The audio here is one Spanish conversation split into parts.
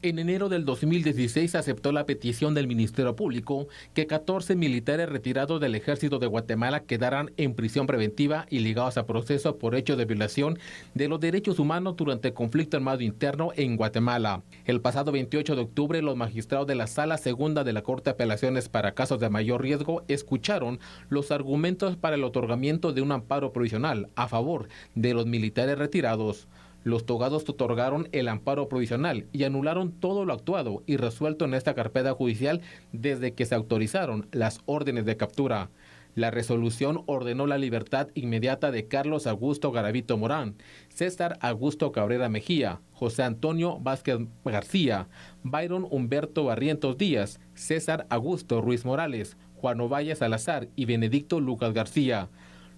En enero del 2016 aceptó la petición del Ministerio Público que 14 militares retirados del Ejército de Guatemala quedaran en prisión preventiva y ligados a proceso por hecho de violación de los derechos humanos durante el conflicto armado interno en Guatemala. El pasado 28 de octubre, los magistrados de la Sala Segunda de la Corte de Apelaciones para Casos de Mayor Riesgo escucharon los argumentos para el otorgamiento de un amparo provisional a favor de los militares retirados. Los togados otorgaron el amparo provisional y anularon todo lo actuado y resuelto en esta carpeta judicial desde que se autorizaron las órdenes de captura. La resolución ordenó la libertad inmediata de Carlos Augusto Garavito Morán, César Augusto Cabrera Mejía, José Antonio Vázquez García, Byron Humberto Barrientos Díaz, César Augusto Ruiz Morales, Juan Ovalle Salazar y Benedicto Lucas García.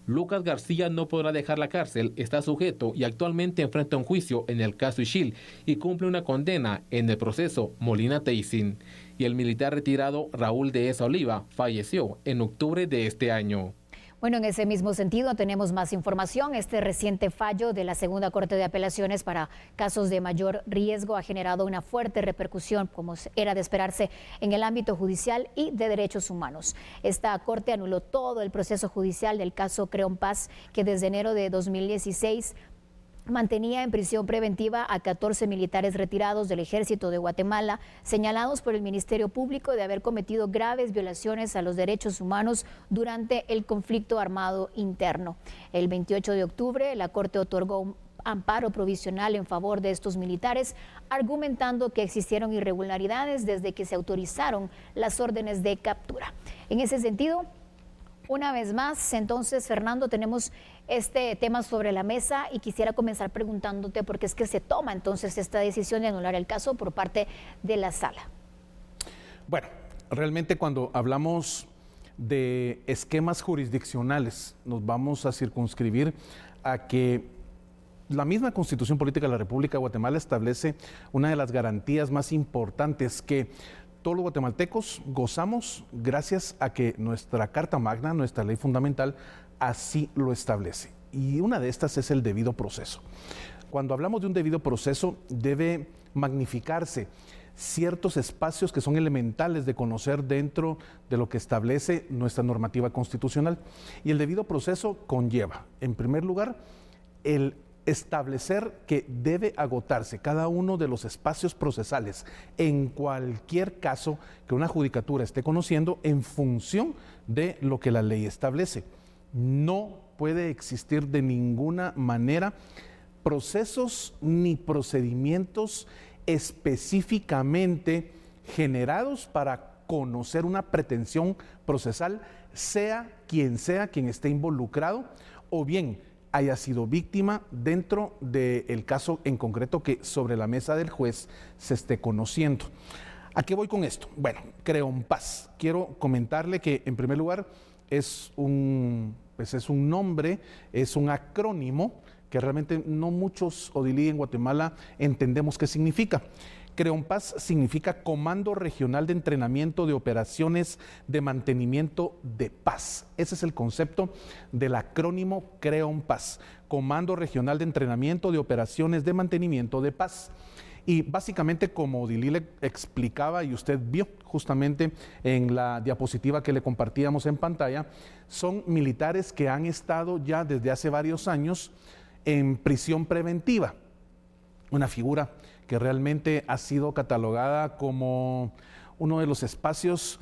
Lucas García no podrá dejar la cárcel, está sujeto y actualmente enfrenta un juicio en el caso Ixil y cumple una condena en el proceso Molina Teysin. Y el militar retirado Raúl Dehesa Oliva falleció en octubre de este año. Bueno, en ese mismo sentido tenemos más información. Este reciente fallo de la Segunda Corte de Apelaciones para casos de mayor riesgo ha generado una fuerte repercusión, como era de esperarse, en el ámbito judicial y de derechos humanos. Esta Corte anuló todo el proceso judicial del caso Creón Paz, que desde enero de 2016 mantenía en prisión preventiva a 14 militares retirados del Ejército de Guatemala, señalados por el Ministerio Público de haber cometido graves violaciones a los derechos humanos durante el conflicto armado interno. El 28 de octubre, la Corte otorgó un amparo provisional en favor de estos militares, argumentando que existieron irregularidades desde que se autorizaron las órdenes de captura. En ese sentido, una vez más, entonces, Fernando, tenemos este tema sobre la mesa y quisiera comenzar preguntándote por qué es que se toma entonces esta decisión de anular el caso por parte de la Sala. Bueno, realmente cuando hablamos de esquemas jurisdiccionales, nos vamos a circunscribir a que la misma Constitución Política de la República de Guatemala establece una de las garantías más importantes que todos los guatemaltecos gozamos gracias a que nuestra Carta Magna, nuestra ley fundamental, así lo establece. Y una de estas es el debido proceso. Cuando hablamos de un debido proceso, debe magnificarse ciertos espacios que son elementales de conocer dentro de lo que establece nuestra normativa constitucional. Y el debido proceso conlleva, en primer lugar, el establecer que debe agotarse cada uno de los espacios procesales en cualquier caso que una judicatura esté conociendo en función de lo que la ley establece. No puede existir de ninguna manera procesos ni procedimientos específicamente generados para conocer una pretensión procesal, sea quien esté involucrado o bien haya sido víctima dentro del caso en concreto que sobre la mesa del juez se esté conociendo. ¿A qué voy con esto? Bueno, Creón Paz. Quiero comentarle que en primer lugar es un nombre, es un acrónimo que realmente no muchos ODILI en Guatemala entendemos qué significa. Creón Paz significa Comando Regional de Entrenamiento de Operaciones de Mantenimiento de Paz. Ese es el concepto del acrónimo Creón Paz, Comando Regional de Entrenamiento de Operaciones de Mantenimiento de Paz. Y básicamente, como Odilí le explicaba y usted vio justamente en la diapositiva que le compartíamos en pantalla, son militares que han estado ya desde hace varios años en prisión preventiva. Una figura que realmente ha sido catalogada como uno de los espacios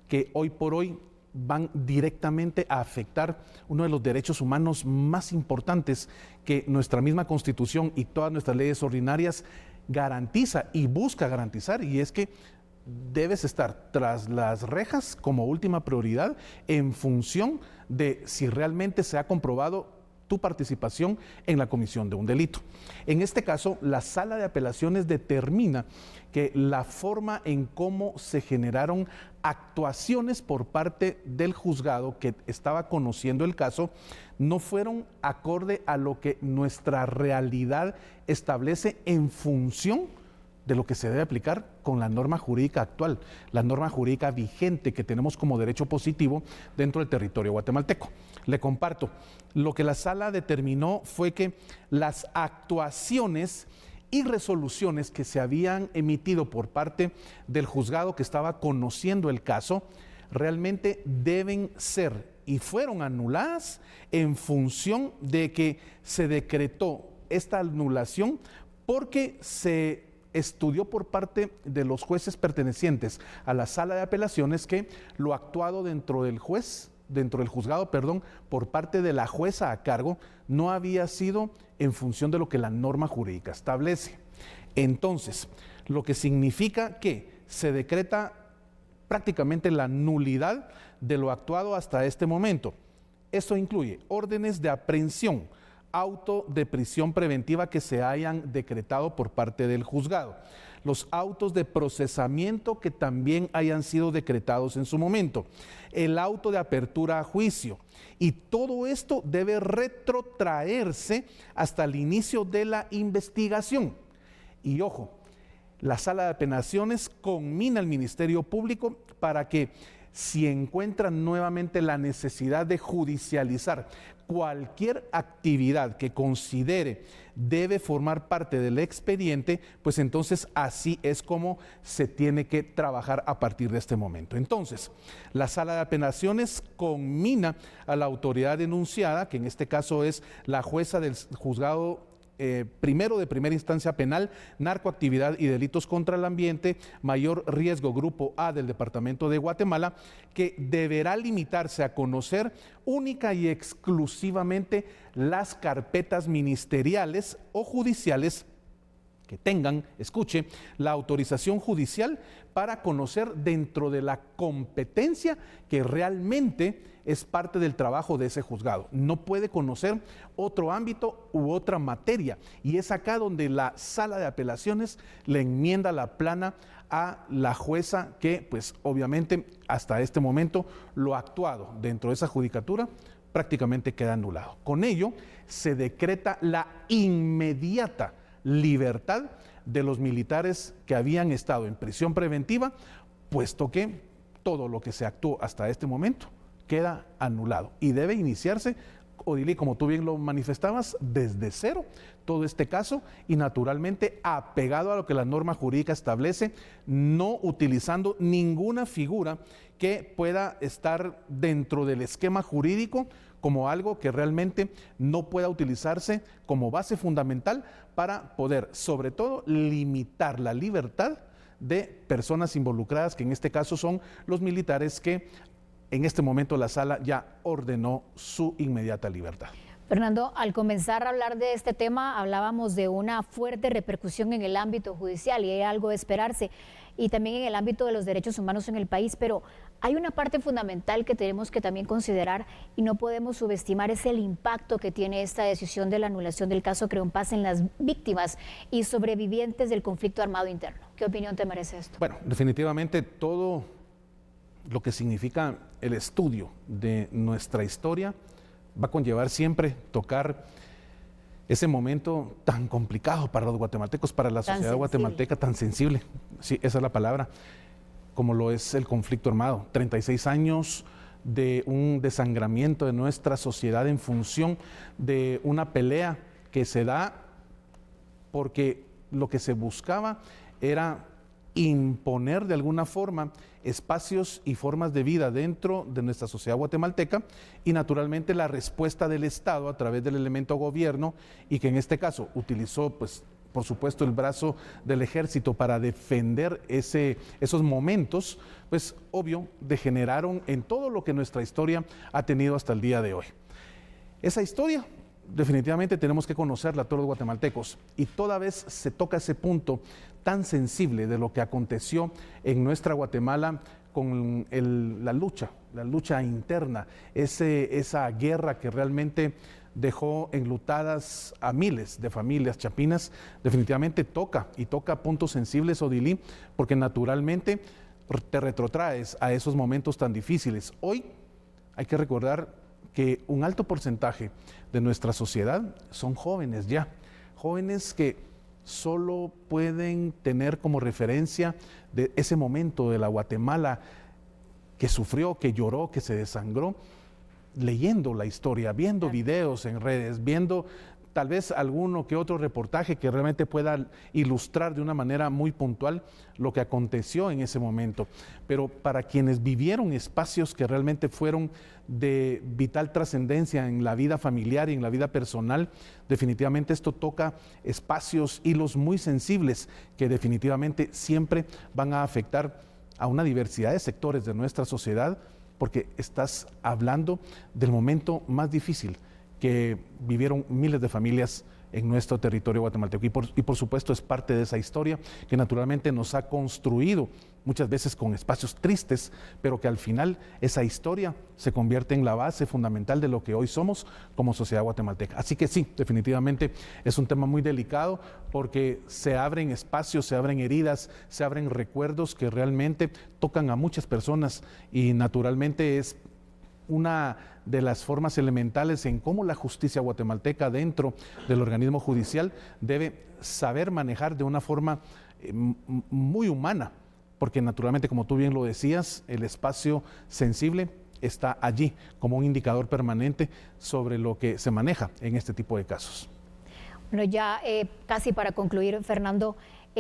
que hoy por hoy van directamente a afectar uno de los derechos humanos más importantes que nuestra misma Constitución y todas nuestras leyes ordinarias garantiza y busca garantizar, y es que debes estar tras las rejas como última prioridad en función de si realmente se ha comprobado tu participación en la comisión de un delito. En este caso, la Sala de Apelaciones determina que la forma en cómo se generaron actuaciones por parte del juzgado que estaba conociendo el caso no fueron acorde a lo que nuestra realidad establece en función de lo que se debe aplicar con la norma jurídica actual, la norma jurídica vigente que tenemos como derecho positivo dentro del territorio guatemalteco. Le comparto, lo que la sala determinó fue que las actuaciones y resoluciones que se habían emitido por parte del juzgado que estaba conociendo el caso, realmente deben ser y fueron anuladas en función de que se decretó esta anulación porque se estudió por parte de los jueces pertenecientes a la sala de apelaciones que lo actuado dentro del juzgado, por parte de la jueza a cargo, no había sido en función de lo que la norma jurídica establece. Entonces, lo que significa que se decreta prácticamente la nulidad de lo actuado hasta este momento. Esto incluye órdenes de aprehensión, auto de prisión preventiva que se hayan decretado por parte del juzgado, los autos de procesamiento que también hayan sido decretados en su momento, el auto de apertura a juicio, y todo esto debe retrotraerse hasta el inicio de la investigación. Y ojo, la sala de apelaciones conmina al Ministerio Público para que, si encuentran nuevamente la necesidad de judicializar cualquier actividad que considere debe formar parte del expediente, pues entonces así es como se tiene que trabajar a partir de este momento. Entonces, la sala de apelaciones conmina a la autoridad denunciada, que en este caso es la jueza del juzgado primero de primera instancia penal, narcoactividad y delitos contra el ambiente, mayor riesgo grupo A del Departamento de Guatemala, que deberá limitarse a conocer única y exclusivamente las carpetas ministeriales o judiciales que tengan, escuche, la autorización judicial para conocer dentro de la competencia que realmente es parte del trabajo de ese juzgado. No puede conocer otro ámbito u otra materia, y es acá donde la sala de apelaciones le enmienda la plana a la jueza que, pues obviamente, hasta este momento lo actuado dentro de esa judicatura prácticamente queda anulado. Con ello se decreta la inmediata libertad de los militares que habían estado en prisión preventiva, puesto que todo lo que se actuó hasta este momento queda anulado y debe iniciarse, Odili, como tú bien lo manifestabas, desde cero todo este caso, y naturalmente apegado a lo que la norma jurídica establece, no utilizando ninguna figura que pueda estar dentro del esquema jurídico como algo que realmente no pueda utilizarse como base fundamental para poder, sobre todo, limitar la libertad de personas involucradas, que en este caso son los militares que en este momento la sala ya ordenó su inmediata libertad. Fernando, al comenzar a hablar de este tema, hablábamos de una fuerte repercusión en el ámbito judicial y hay algo de esperarse, y también en el ámbito de los derechos humanos en el país, pero hay una parte fundamental que tenemos que también considerar y no podemos subestimar, es el impacto que tiene esta decisión de la anulación del caso Creonpaz en las víctimas y sobrevivientes del conflicto armado interno. ¿Qué opinión te merece esto? Bueno, definitivamente todo lo que significa el estudio de nuestra historia va a conllevar siempre tocar ese momento tan complicado para los guatemaltecos, para la sociedad guatemalteca, tan sensible, sí, esa es la palabra, como lo es el conflicto armado. 36 años de un desangramiento de nuestra sociedad en función de una pelea que se da porque lo que se buscaba era imponer de alguna forma espacios y formas de vida dentro de nuestra sociedad guatemalteca, y naturalmente la respuesta del Estado a través del elemento gobierno, y que en este caso utilizó, pues, por supuesto, el brazo del ejército para defender esos momentos, pues obvio, degeneraron en todo lo que nuestra historia ha tenido hasta el día de hoy. Esa historia definitivamente tenemos que conocerla todos los guatemaltecos, y toda vez se toca ese punto tan sensible de lo que aconteció en nuestra Guatemala con la lucha interna, esa guerra que realmente dejó enlutadas a miles de familias chapinas, definitivamente toca puntos sensibles, Odilí, porque naturalmente te retrotraes a esos momentos tan difíciles. Hoy hay que recordar que un alto porcentaje de nuestra sociedad son jóvenes ya, jóvenes que solo pueden tener como referencia de ese momento de la Guatemala que sufrió, que lloró, que se desangró, leyendo la historia, viendo videos en redes, viendo tal vez alguno que otro reportaje que realmente pueda ilustrar de una manera muy puntual lo que aconteció en ese momento. Pero para quienes vivieron espacios que realmente fueron de vital trascendencia en la vida familiar y en la vida personal, definitivamente esto toca espacios, hilos muy sensibles que definitivamente siempre van a afectar a una diversidad de sectores de nuestra sociedad, porque estás hablando del momento más difícil que vivieron miles de familias en nuestro territorio guatemalteco. Y por supuesto es parte de esa historia que naturalmente nos ha construido muchas veces con espacios tristes, pero que al final esa historia se convierte en la base fundamental de lo que hoy somos como sociedad guatemalteca. Así que sí, definitivamente es un tema muy delicado porque se abren espacios, se abren heridas, se abren recuerdos que realmente tocan a muchas personas y naturalmente es una de las formas elementales en cómo la justicia guatemalteca dentro del organismo judicial debe saber manejar de una forma muy humana, porque naturalmente, como tú bien lo decías, el espacio sensible está allí como un indicador permanente sobre lo que se maneja en este tipo de casos. Bueno, ya casi para concluir, Fernando,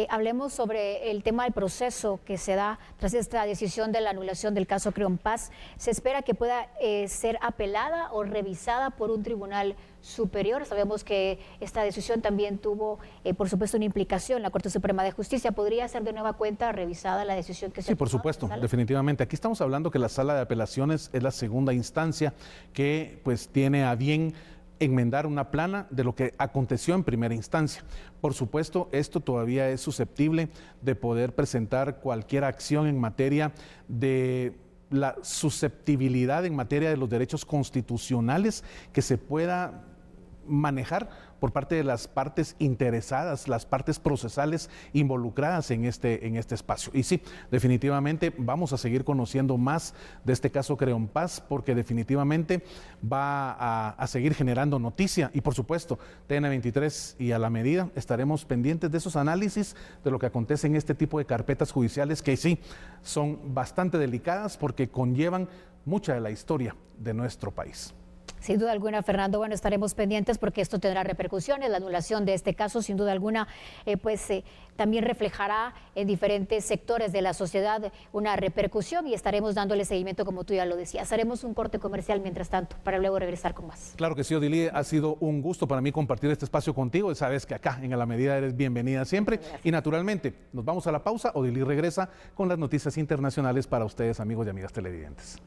hablemos sobre el tema del proceso que se da tras esta decisión de la anulación del caso Creonpaz. ¿Se espera que pueda ser apelada o revisada por un tribunal superior? Sabemos que esta decisión también tuvo, por supuesto, una implicación en la Corte Suprema de Justicia. ¿Podría ser de nueva cuenta revisada la decisión que se ha tomado? Sí, por supuesto, definitivamente. Aquí estamos hablando que la Sala de Apelaciones es la segunda instancia que pues tiene a bien enmendar una plana de lo que aconteció en primera instancia. Por supuesto, esto todavía es susceptible de poder presentar cualquier acción en materia de la susceptibilidad en materia de los derechos constitucionales que se pueda manejar por parte de las partes interesadas, las partes procesales involucradas en este espacio. Y sí, definitivamente vamos a seguir conociendo más de este caso Creonpaz porque definitivamente va a seguir generando noticia y por supuesto TN23 y A la Medida estaremos pendientes de esos análisis de lo que acontece en este tipo de carpetas judiciales que sí son bastante delicadas porque conllevan mucha de la historia de nuestro país. Sin duda alguna, Fernando, bueno, estaremos pendientes porque esto tendrá repercusiones. La anulación de este caso, sin duda alguna, también reflejará en diferentes sectores de la sociedad una repercusión y estaremos dándole seguimiento, como tú ya lo decías. Haremos un corte comercial mientras tanto, para luego regresar con más. Claro que sí, Odilie, ha sido un gusto para mí compartir este espacio contigo. Sabes que acá, en A la Medida, eres bienvenida siempre. Gracias. Y naturalmente, nos vamos a la pausa. Odilie regresa con las noticias internacionales para ustedes, amigos y amigas televidentes.